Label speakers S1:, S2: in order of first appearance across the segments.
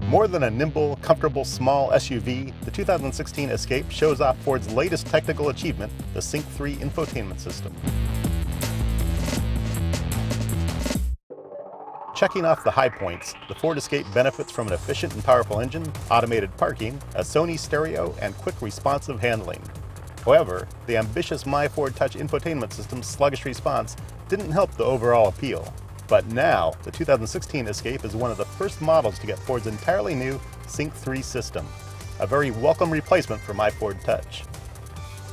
S1: More than a nimble, comfortable, small SUV, the 2016 Escape shows off Ford's latest technical achievement, the Sync 3 infotainment system. Checking off the high points, the Ford Escape benefits from an efficient and powerful engine, automated parking, a Sony stereo, and quick responsive handling. However, the ambitious My Ford Touch infotainment system's sluggish response didn't help the overall appeal. But now, the 2016 Escape is one of the first models to get Ford's entirely new Sync 3 system, a very welcome replacement for My Ford Touch.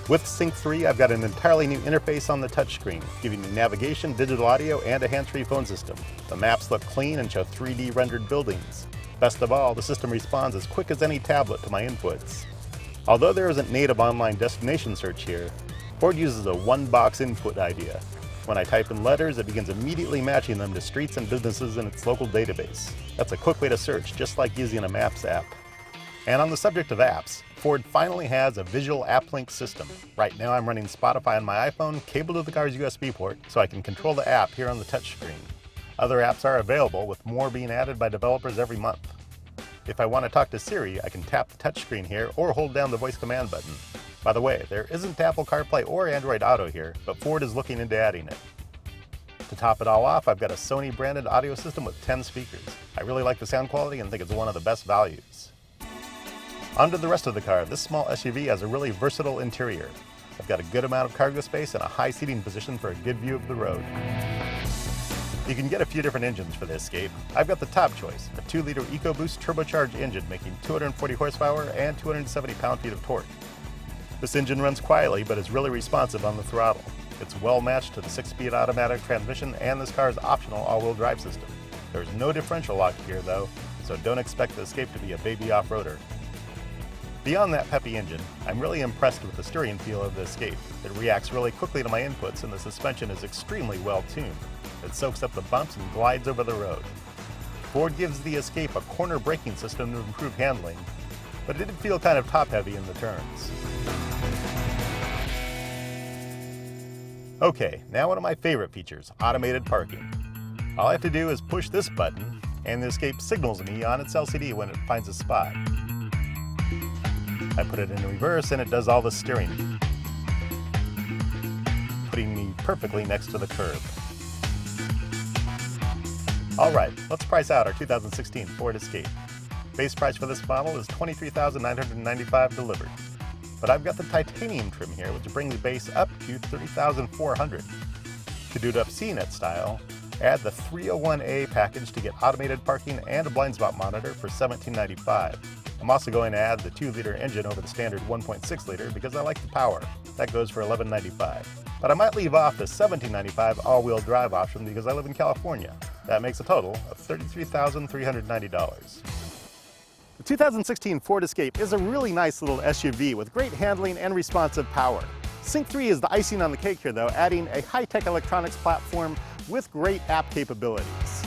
S1: With Sync 3, I've got an entirely new interface on the touchscreen, giving me navigation, digital audio, and a hands-free phone system. The maps look clean and show 3D rendered buildings. Best of all, the system responds as quick as any tablet to my inputs. Although there isn't native online destination search here, Ford uses a one-box input idea. When I type in letters, it begins immediately matching them to streets and businesses in its local database. That's a quick way to search, just like using a Maps app. And on the subject of apps, Ford finally has a visual app link system. Right now I'm running Spotify on my iPhone, cabled to the car's USB port, so I can control the app here on the touchscreen. Other apps are available, with more being added by developers every month. If I want to talk to Siri, I can tap the touchscreen here or hold down the voice command button. By the way, there isn't Apple CarPlay or Android Auto here, but Ford is looking into adding it. To top it all off, I've got a Sony branded audio system with 10 speakers. I really like the sound quality and think it's one of the best values. Onto the rest of the car, this small SUV has a really versatile interior. I've got a good amount of cargo space and a high seating position for a good view of the road. You can get a few different engines for the Escape. I've got the top choice, a 2-liter EcoBoost turbocharged engine making 240 horsepower and 270 pound-feet of torque. This engine runs quietly but is really responsive on the throttle. It's well matched to the 6-speed automatic transmission and this car's optional all-wheel drive system. There's no differential lock here though, so don't expect the Escape to be a baby off-roader. Beyond that peppy engine, I'm really impressed with the steering feel of the Escape. It reacts really quickly to my inputs and the suspension is extremely well tuned. It soaks up the bumps and glides over the road. Ford gives the Escape a corner braking system to improve handling, but it did feel kind of top-heavy in the turns. Okay, now one of my favorite features, automated parking. All I have to do is push this button, and the Escape signals me on its LCD when it finds a spot. I put it in reverse and it does all the steering, putting me perfectly next to the curb. Alright, let's price out our 2016 Ford Escape. Base price for this model is $23,995 delivered. But I've got the titanium trim here, which brings the base up to $30,400. To do it up CNET style, add the 301A package to get automated parking and a blind spot monitor for $1795. I'm also going to add the 2-liter engine over the standard 1.6-liter because I like the power. That goes for $1195. But I might leave off the $1795 all-wheel drive option because I live in California. That makes a total of $33,390. The 2016 Ford Escape is a really nice little SUV with great handling and responsive power. Sync 3 is the icing on the cake here though, adding a high-tech electronics platform with great app capabilities.